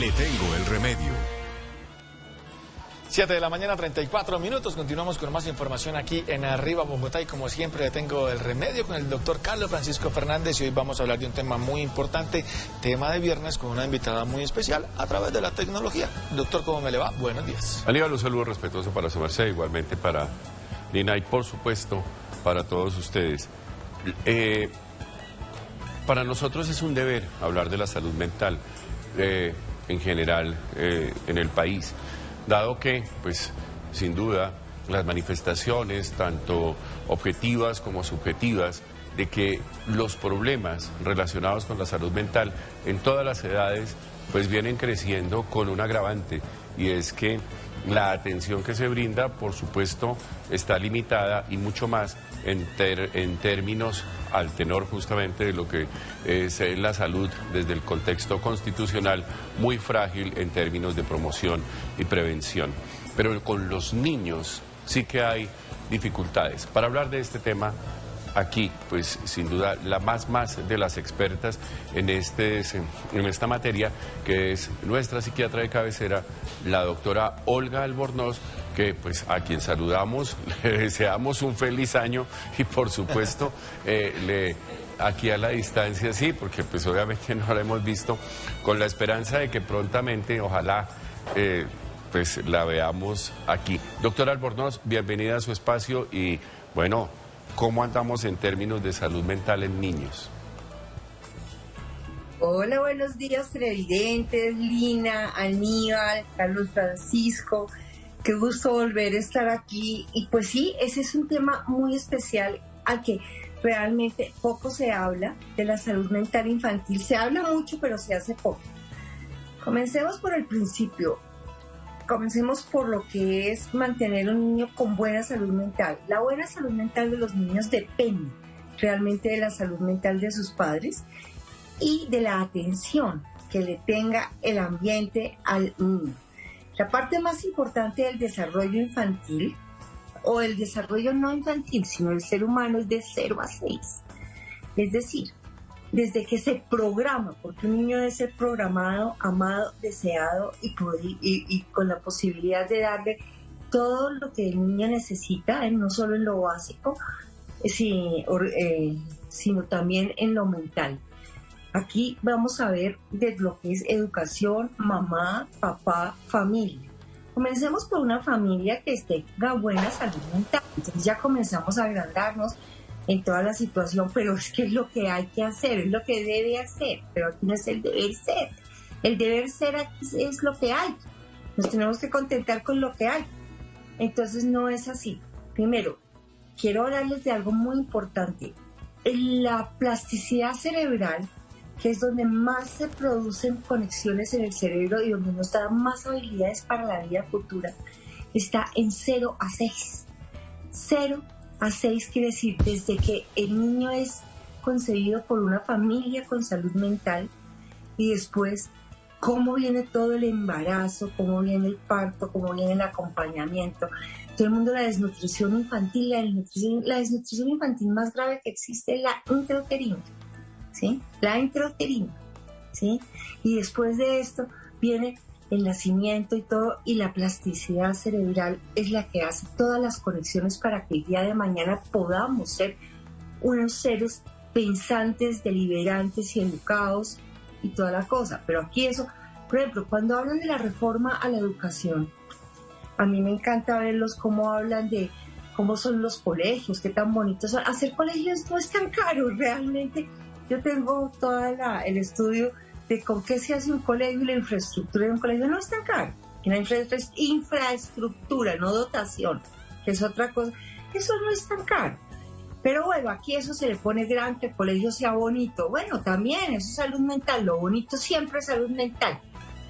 Le tengo el remedio. 7 de la mañana, 34 minutos. Continuamos con más información aquí en Arriba Bogotá y como siempre le tengo el remedio con el doctor Carlos Francisco Fernández y hoy vamos a hablar de un tema muy importante, tema de viernes con una invitada muy especial a través de la tecnología. Doctor, ¿cómo me le va? Buenos días. Aníbal, un saludo respetuoso para su merced, igualmente para Lina y por supuesto para todos ustedes. Para nosotros es un deber hablar de la salud mental en general en el país. Dado que, pues, sin duda, las manifestaciones, tanto objetivas como subjetivas, de que los problemas relacionados con la salud mental en todas las edades, pues vienen creciendo con un agravante, y es que la atención que se brinda, por supuesto, está limitada y mucho más en términos al tenor justamente de lo que es la salud desde el contexto constitucional, muy frágil en términos de promoción y prevención. Pero con los niños sí que hay dificultades. Para hablar de este tema, aquí, pues sin duda, la más de las expertas en esta materia, que es nuestra psiquiatra de cabecera, la doctora Olga Albornoz, que pues a quien saludamos, le deseamos un feliz año y por supuesto aquí a la distancia sí, porque pues obviamente no la hemos visto, con la esperanza de que prontamente, ojalá, pues la veamos aquí. Doctora Albornoz, bienvenida a su espacio y bueno, ¿cómo andamos en términos de salud mental en niños? Hola, buenos días, televidentes, Lina, Aníbal, Carlos Francisco. Qué gusto volver a estar aquí. Y pues sí, ese es un tema muy especial al que realmente poco se habla de la salud mental infantil. Se habla mucho, pero se hace poco. Comencemos por el principio. Comencemos por lo que es mantener a un niño con buena salud mental. La buena salud mental de los niños depende realmente de la salud mental de sus padres y de la atención que le tenga el ambiente al niño. La parte más importante del desarrollo infantil, o el desarrollo no infantil, sino el ser humano, es de 0 a 6. Es decir, desde que se programa, porque un niño debe ser programado, amado, deseado y con la posibilidad de darle todo lo que el niño necesita, no solo en lo básico, sino también en lo mental. Aquí vamos a ver de lo que es educación, mamá, papá, familia. Comencemos por una familia que tenga buena salud mental. Entonces ya comenzamos a agrandarnos en toda la situación, pero es que es lo que hay que hacer, es lo que debe hacer, pero aquí no es el deber ser. El deber ser aquí es lo que hay. Nos tenemos que contentar con lo que hay. Entonces no es así. Primero, quiero hablarles de algo muy importante. La plasticidad cerebral, que es donde más se producen conexiones en el cerebro y donde nos da más habilidades para la vida futura, está en 0 a 6. 0 a 6 quiere decir desde que el niño es concebido por una familia con salud mental y después cómo viene todo el embarazo, cómo viene el parto, cómo viene el acompañamiento. Todo el mundo, la desnutrición infantil, la desnutrición infantil más grave que existe es la intrauterina. ¿Sí? La intrauterina, ¿sí? Y después de esto viene el nacimiento y todo, y la plasticidad cerebral es la que hace todas las conexiones para que el día de mañana podamos ser unos seres pensantes, deliberantes y educados y toda la cosa. Pero aquí eso, por ejemplo, cuando hablan de la reforma a la educación, a mí me encanta verlos cómo hablan de cómo son los colegios, qué tan bonitos son. Hacer colegios no es tan caro realmente. Yo tengo todo el estudio de con qué se hace un colegio y la infraestructura de un colegio no es tan caro. La infraestructura, no dotación, que es otra cosa. Eso no es tan caro. Pero bueno, aquí eso se le pone gran, que el colegio sea bonito. Bueno, también, eso es salud mental. Lo bonito siempre es salud mental.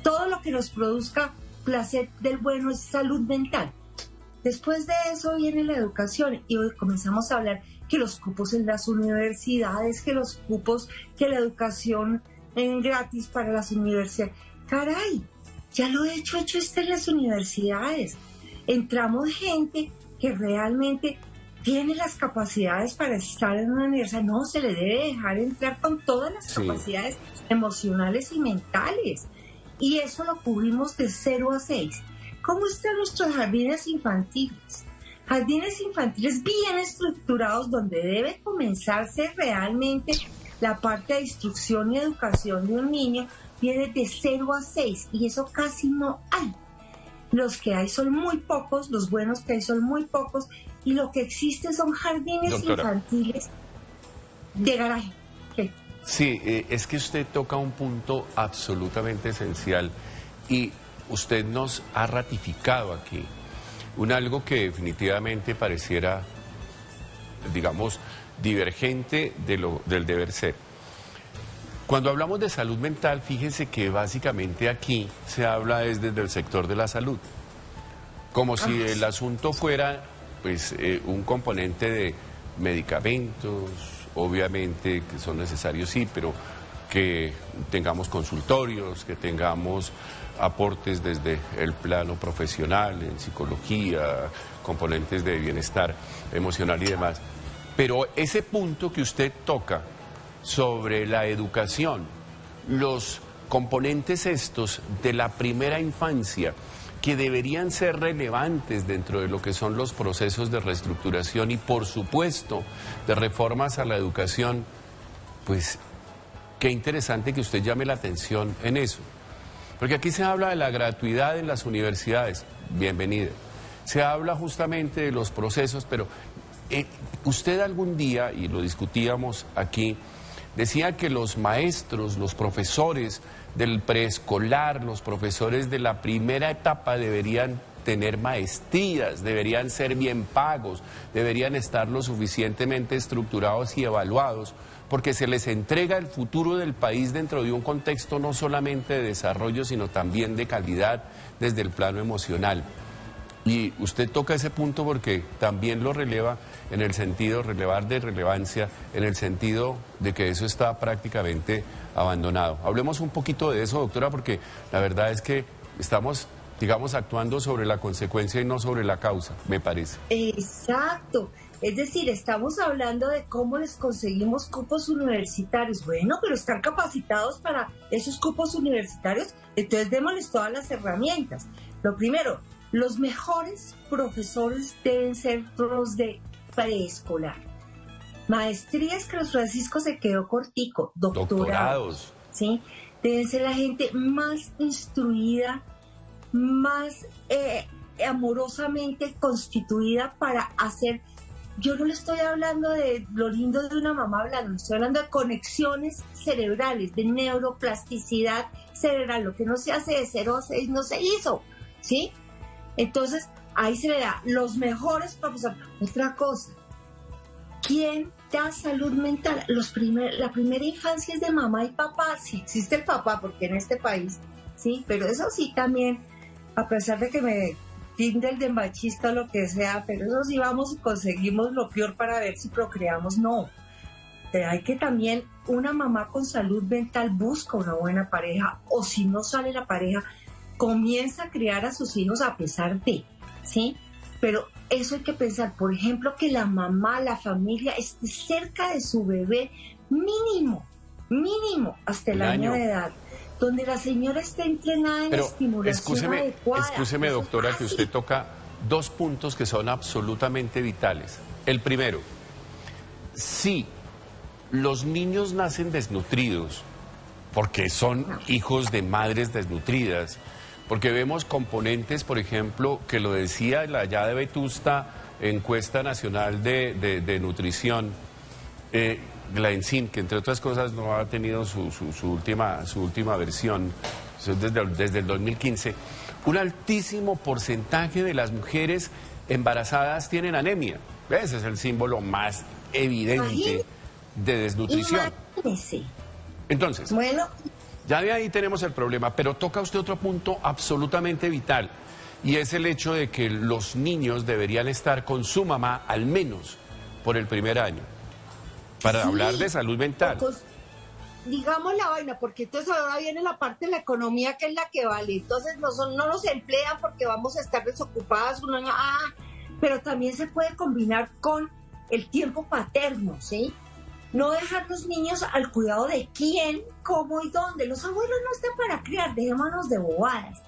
Todo lo que nos produzca placer del bueno es salud mental. Después de eso viene la educación y hoy comenzamos a hablar que los cupos en las universidades, que los cupos, que la educación gratis para las universidades. Caray, ya lo hecho está en las universidades. Entramos gente que realmente tiene las capacidades para estar en una universidad. No, se le debe dejar entrar con todas las capacidades emocionales y mentales. y eso lo cubrimos de 0 a 6. ¿Cómo están nuestros jardines infantiles? Jardines infantiles bien estructurados donde debe comenzarse realmente la parte de instrucción y educación de un niño, viene de 0 a 6 y eso casi no hay. Los que hay son muy pocos, los buenos que hay son muy pocos y lo que existe son jardines infantiles de garaje. ¿Qué? Sí, es que usted toca un punto absolutamente esencial y usted nos ha ratificado aquí algo que definitivamente pareciera, digamos, divergente del deber ser. Cuando hablamos de salud mental, fíjense que básicamente aquí se habla desde el sector de la salud, como si el asunto fuera pues un componente de medicamentos, obviamente que son necesarios, sí, pero que tengamos consultorios, que tengamos aportes desde el plano profesional, en psicología, componentes de bienestar emocional y demás. Pero ese punto que usted toca sobre la educación, los componentes estos de la primera infancia, que deberían ser relevantes dentro de lo que son los procesos de reestructuración y, por supuesto, de reformas a la educación, pues qué interesante que usted llame la atención en eso. Porque aquí se habla de la gratuidad en las universidades, bienvenida. Se habla justamente de los procesos, pero usted algún día, y lo discutíamos aquí, decía que los maestros, los profesores del preescolar, los profesores de la primera etapa deberían tener maestrías, deberían ser bien pagos, deberían estar lo suficientemente estructurados y evaluados, porque se les entrega el futuro del país dentro de un contexto no solamente de desarrollo, sino también de calidad desde el plano emocional. Y usted toca ese punto porque también lo releva en el sentido, relevar de relevancia, en el sentido de que eso está prácticamente abandonado. Hablemos un poquito de eso, doctora, porque la verdad es que estamos, digamos, actuando sobre la consecuencia y no sobre la causa, me parece. Exacto. Es decir, estamos hablando de cómo les conseguimos cupos universitarios. Bueno, pero están capacitados para esos cupos universitarios, entonces démosles todas las herramientas. Lo primero, los mejores profesores deben ser los de preescolar. Maestrías que los Francisco se quedó cortico, doctorados. ¿Sí? Deben ser la gente más instruida, más amorosamente constituida para hacer. Yo no le estoy hablando de lo lindo de una mamá hablando, estoy hablando de conexiones cerebrales, de neuroplasticidad cerebral. Lo que no se hace de 0 a 6 no se hizo, ¿sí? Entonces, ahí se le da los mejores profesores. Otra cosa, ¿quién da salud mental? La primera infancia es de mamá y papá, si existe el papá, porque en este país, sí, pero eso sí también, a pesar de que me tilden de machista o lo que sea, pero eso sí vamos y conseguimos lo peor para ver si procreamos, no. Pero hay que también, una mamá con salud mental busca una buena pareja, o si no sale la pareja, comienza a criar a sus hijos a pesar de, ¿sí? Pero eso hay que pensar, por ejemplo, que la mamá, la familia esté cerca de su bebé mínimo, hasta el año de edad, donde la señora esté entrenada en la estimulación adecuada. Excúseme, doctora, que usted toca dos puntos que son absolutamente vitales. El primero, si los niños nacen desnutridos, porque son hijos de madres desnutridas, porque vemos componentes, por ejemplo, que lo decía la ya de Vetusta encuesta nacional de nutrición, la ENSIM, que entre otras cosas no ha tenido su última versión, desde el 2015, un altísimo porcentaje de las mujeres embarazadas tienen anemia. Ese es el símbolo más evidente de desnutrición. Imagínese. Entonces, bueno, ya de ahí tenemos el problema, pero toca usted otro punto absolutamente vital, y es el hecho de que los niños deberían estar con su mamá al menos por el primer año, para hablar de salud mental. Digamos la vaina, porque entonces ahora viene la parte de la economía que es la que vale, entonces no nos emplean porque vamos a estar desocupadas un año, pero también se puede combinar con el tiempo paterno, ¿sí? no dejar los niños al cuidado de quién, cómo y dónde. Los abuelos no están para criar, dejémonos de bobadas.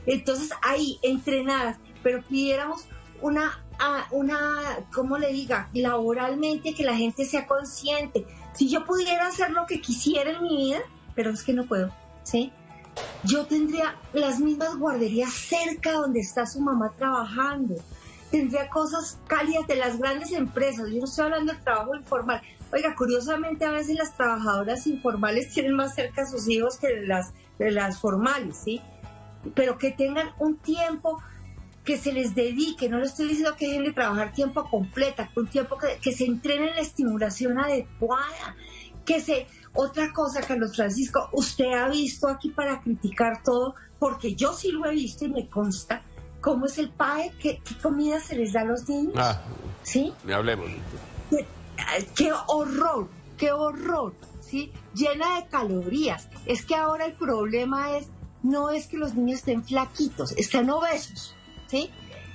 Entonces ahí, entrenadas, pero pidiéramos una, ¿cómo le diga? Laboralmente, que la gente sea consciente. Si yo pudiera hacer lo que quisiera en mi vida, pero es que no puedo, ¿sí? Yo tendría las mismas guarderías cerca donde está su mamá trabajando. Tendría cosas cálidas de las grandes empresas. Yo no estoy hablando del trabajo informal. Oiga, curiosamente a veces las trabajadoras informales tienen más cerca a sus hijos que de las formales, ¿sí? Pero que tengan un tiempo que se les dedique. No le estoy diciendo que dejen de trabajar tiempo completa, un tiempo que se entrenen en la estimulación adecuada. Otra cosa, Carlos Francisco, usted ha visto aquí para criticar todo, porque yo sí lo he visto y me consta, cómo es el PAE, qué comida se les da a los niños. ¿Sí? Ni hablemos. Qué horror, ¿sí? Llena de calorías. Es que ahora el problema no es que los niños estén flaquitos, están obesos, ¿sí?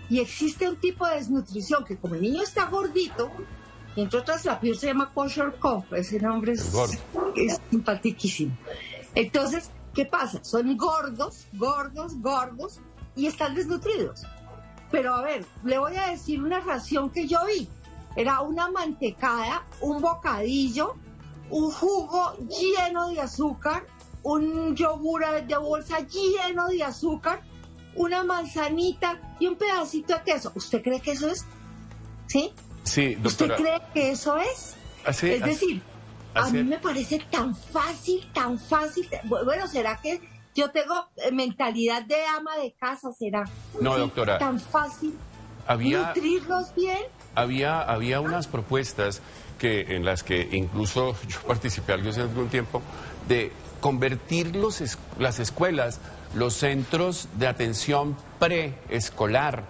Y existe un tipo de desnutrición que como el niño está gordito, y entre otras la piel se llama Kwashiorkor, ese nombre es simpaticísimo. Entonces, ¿qué pasa? Son gordos, y están desnutridos. Pero a ver, le voy a decir una ración que yo vi. Era una mantecada, un bocadillo, un jugo lleno de azúcar, un yogur de bolsa lleno de azúcar, una manzanita y un pedacito de queso. ¿Usted cree que eso es? ¿Sí? Sí, doctora. ¿Usted cree que eso es? Es decir, a mí me parece tan fácil. Bueno, ¿será que yo tengo mentalidad de ama de casa? ¿Será? No, doctora. Tan fácil nutrirlos bien. Había unas propuestas en las que incluso yo participé hace algún tiempo, de convertir las escuelas, los centros de atención preescolar,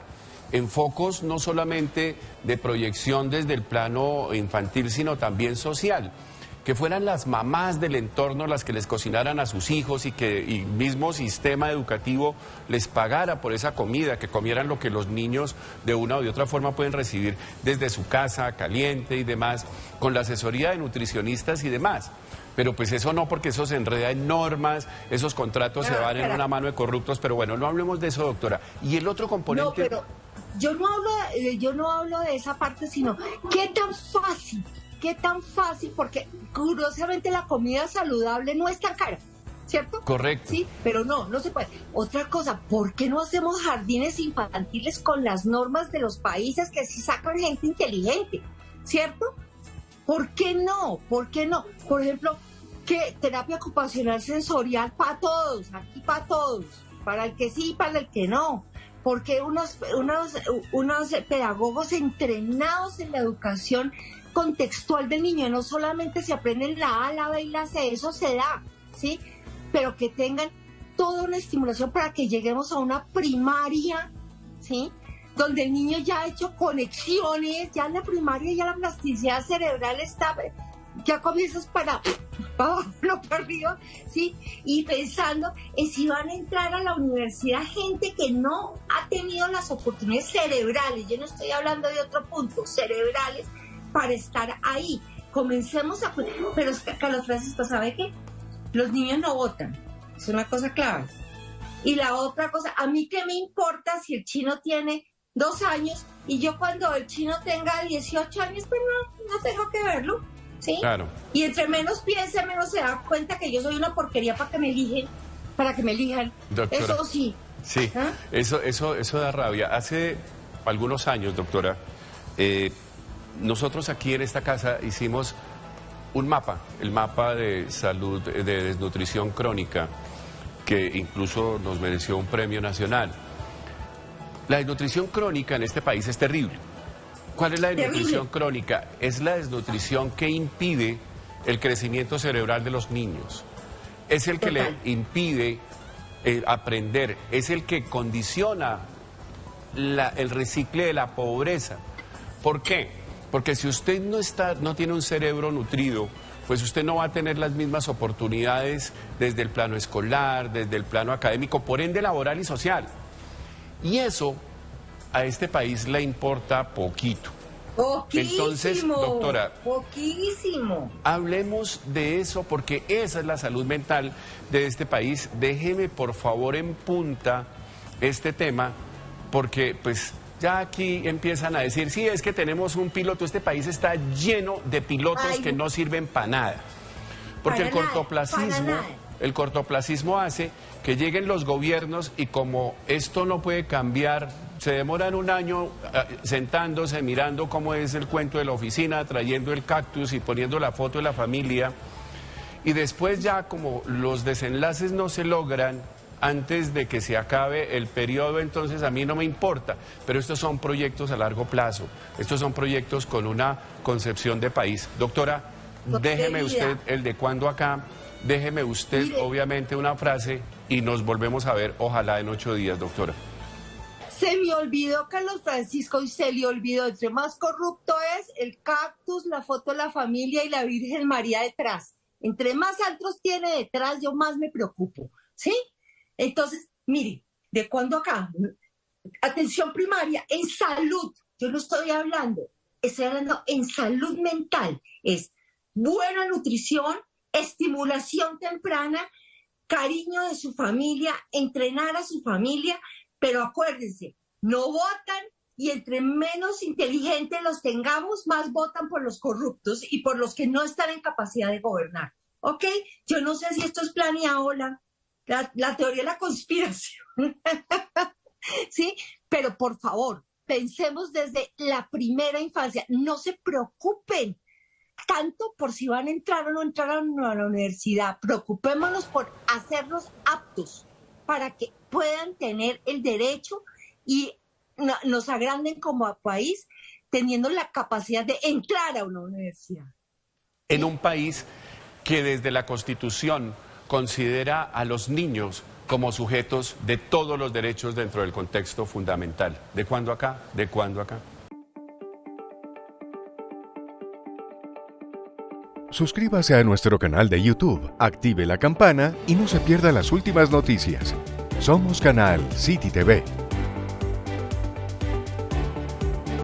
en focos no solamente de proyección desde el plano infantil, sino también social. Que fueran las mamás del entorno las que les cocinaran a sus hijos y que el mismo sistema educativo les pagara por esa comida, que comieran lo que los niños de una o de otra forma pueden recibir desde su casa, caliente y demás, con la asesoría de nutricionistas y demás. Pero pues eso no, porque eso se enreda en normas, esos contratos se van en una mano de corruptos, pero bueno, no hablemos de eso, doctora. Y el otro componente... No, pero yo no hablo de esa parte, sino qué tan fácil, porque curiosamente la comida saludable no es tan cara, ¿cierto? Correcto. Sí, pero no se puede. Otra cosa, ¿por qué no hacemos jardines infantiles con las normas de los países que sí sacan gente inteligente, ¿cierto? ¿Por qué no? Por ejemplo, que terapia ocupacional sensorial para todos, aquí para todos, para el que sí y para el que no. Porque unos pedagogos entrenados en la educación contextual del niño, no solamente se aprenden la A, la B y la C, eso se da, ¿sí? Pero que tengan toda una estimulación para que lleguemos a una primaria, ¿sí? Donde el niño ya ha hecho conexiones, ya en la primaria ya la plasticidad cerebral está, ya comienzas para arriba, ¿sí? Y pensando en si van a entrar a la universidad gente que no ha tenido las oportunidades cerebrales, yo no estoy hablando de otro punto, cerebrales, para estar ahí. Comencemos pero es que Carlos Francisco, ¿sabe qué? Los niños no votan, es una cosa clave. Y la otra cosa, a mí qué me importa si el chino tiene 2 años y yo cuando el chino tenga 18 años, pues no tengo que verlo, ¿sí? Claro. Y entre menos piense, menos se da cuenta que yo soy una porquería para que me elijan. Doctora, eso sí. Sí, ¿ah? Eso da rabia. Hace algunos años, doctora, nosotros aquí en esta casa hicimos un mapa, el mapa de salud, de desnutrición crónica, que incluso nos mereció un premio nacional. La desnutrición crónica en este país es terrible. ¿Cuál es la desnutrición crónica? Es la desnutrición que impide el crecimiento cerebral de los niños. Es el que le impide aprender, es el que condiciona el recicle de la pobreza. ¿Por qué? Porque si usted no tiene un cerebro nutrido, pues usted no va a tener las mismas oportunidades desde el plano escolar, desde el plano académico, por ende laboral y social. Y eso a este país le importa poquito. Poquísimo. Entonces, doctora, poquísimo. hablemos de eso porque esa es la salud mental de este país. Déjeme, por favor, en punta este tema porque, pues, ya aquí empiezan a decir, sí, es que tenemos un piloto, este país está lleno de pilotos que no sirven para nada. Porque el cortoplacismo hace que lleguen los gobiernos y como esto no puede cambiar, se demoran un año sentándose, mirando cómo es el cuento de la oficina, trayendo el cactus y poniendo la foto de la familia. Y después ya como los desenlaces no se logran antes de que se acabe el periodo, entonces a mí no me importa. Pero estos son proyectos a largo plazo, estos son proyectos con una concepción de país. Doctora, déjeme usted el de cuándo acá, déjeme usted obviamente una frase y nos volvemos a ver, ojalá en 8 días, doctora. Se me olvidó, Carlos Francisco, y se le olvidó, entre más corrupto es el cactus, la foto de la familia y la Virgen María detrás. Entre más altos tiene detrás, yo más me preocupo, ¿sí? Entonces, mire, ¿de cuándo acá? Atención primaria, en salud, yo no estoy hablando en salud mental, es buena nutrición, estimulación temprana, cariño de su familia, entrenar a su familia, pero acuérdense, no votan y entre menos inteligentes los tengamos, más votan por los corruptos y por los que no están en capacidad de gobernar, ¿ok? Yo no sé si esto es planeado, la teoría de la conspiración, ¿sí? Pero por favor, pensemos desde la primera infancia, no se preocupen tanto por si van a entrar o no entrar a la universidad, preocupémonos por hacerlos aptos para que puedan tener el derecho y nos agranden como país teniendo la capacidad de entrar a una universidad. En un país que desde la Constitución considera a los niños como sujetos de todos los derechos dentro del contexto fundamental. ¿De cuándo acá? ¿De cuándo acá? Suscríbase a nuestro canal de YouTube, active la campana y no se pierda las últimas noticias. Somos Canal City TV.